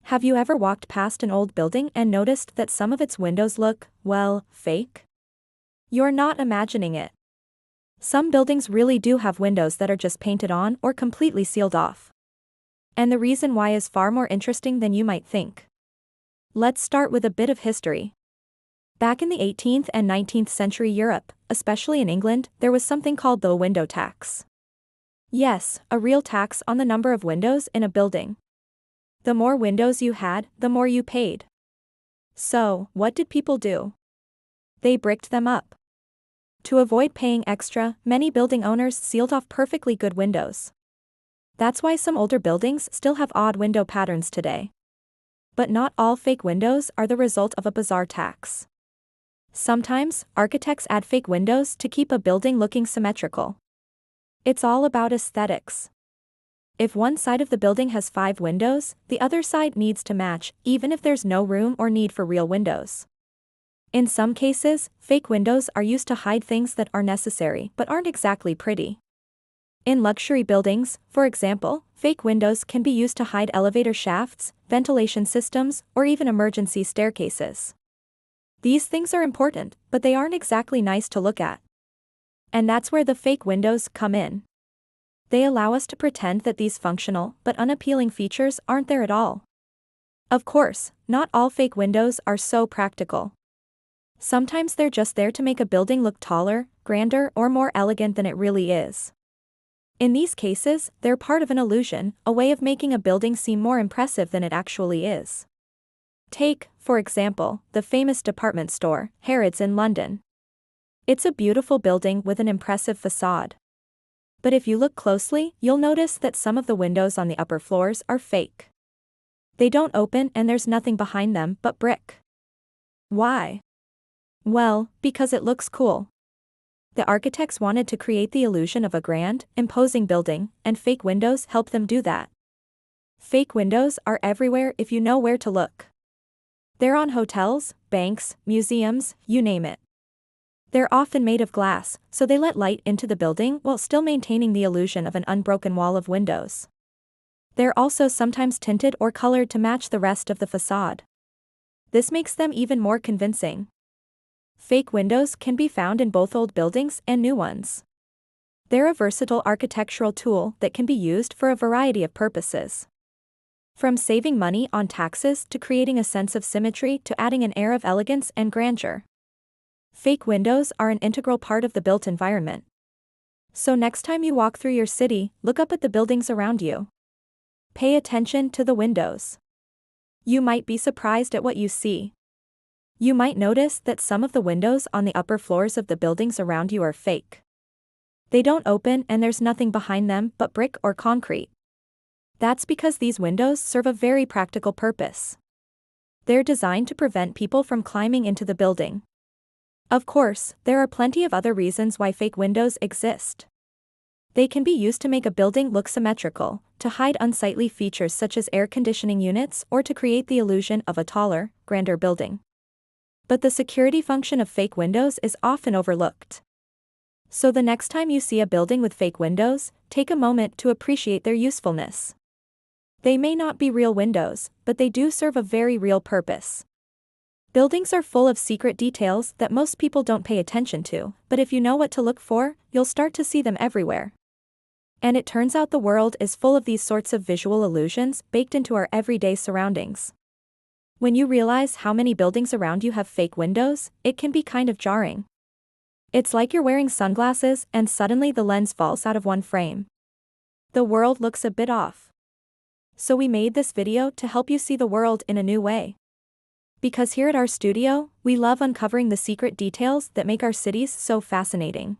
Have you ever walked past an old building and noticed that some of its windows look, well, fake? You're not imagining it. Some buildings really do have windows that are just painted on or completely sealed off. And the reason why is far more interesting than you might think. Let's start with a bit of history. Back in the 18th and 19th century Europe, especially in England, there was something called the window tax. Yes, a real tax on the number of windows in a building. The more windows you had, the more you paid. So, what did people do? They bricked them up. To avoid paying extra, many building owners sealed off perfectly good windows. That's why some older buildings still have odd window patterns today. But not all fake windows are the result of a bizarre tax. Sometimes, architects add fake windows to keep a building looking symmetrical. It's all about aesthetics. If one side of the building has 5 windows, the other side needs to match, even if there's no room or need for real windows. In some cases, fake windows are used to hide things that are necessary but aren't exactly pretty. In luxury buildings, for example, fake windows can be used to hide elevator shafts, ventilation systems, or even emergency staircases. These things are important, but they aren't exactly nice to look at. And that's where the fake windows come in. They allow us to pretend that these functional but unappealing features aren't there at all. Of course, not all fake windows are so practical. Sometimes they're just there to make a building look taller, grander, or more elegant than it really is. In these cases, they're part of an illusion, a way of making a building seem more impressive than it actually is. Take, for example, the famous department store, Harrods in London. It's a beautiful building with an impressive facade. But if you look closely, you'll notice that some of the windows on the upper floors are fake. They don't open and there's nothing behind them but brick. Why? Well, because it looks cool. The architects wanted to create the illusion of a grand, imposing building, and fake windows help them do that. Fake windows are everywhere if you know where to look. They're on hotels, banks, museums, you name it. They're often made of glass, so they let light into the building while still maintaining the illusion of an unbroken wall of windows. They're also sometimes tinted or colored to match the rest of the facade. This makes them even more convincing. Fake windows can be found in both old buildings and new ones. They're a versatile architectural tool that can be used for a variety of purposes. From saving money on taxes to creating a sense of symmetry to adding an air of elegance and grandeur. Fake windows are an integral part of the built environment. So next time you walk through your city, look up at the buildings around you. Pay attention to the windows. You might be surprised at what you see. You might notice that some of the windows on the upper floors of the buildings around you are fake. They don't open and there's nothing behind them but brick or concrete. That's because these windows serve a very practical purpose. They're designed to prevent people from climbing into the building. Of course, there are plenty of other reasons why fake windows exist. They can be used to make a building look symmetrical, to hide unsightly features such as air conditioning units, or to create the illusion of a taller, grander building. But the security function of fake windows is often overlooked. So the next time you see a building with fake windows, take a moment to appreciate their usefulness. They may not be real windows, but they do serve a very real purpose. Buildings are full of secret details that most people don't pay attention to, but if you know what to look for, you'll start to see them everywhere. And it turns out the world is full of these sorts of visual illusions baked into our everyday surroundings. When you realize how many buildings around you have fake windows, it can be kind of jarring. It's like you're wearing sunglasses and suddenly the lens falls out of one frame. The world looks a bit off. So we made this video to help you see the world in a new way. Because here at our studio, we love uncovering the secret details that make our cities so fascinating.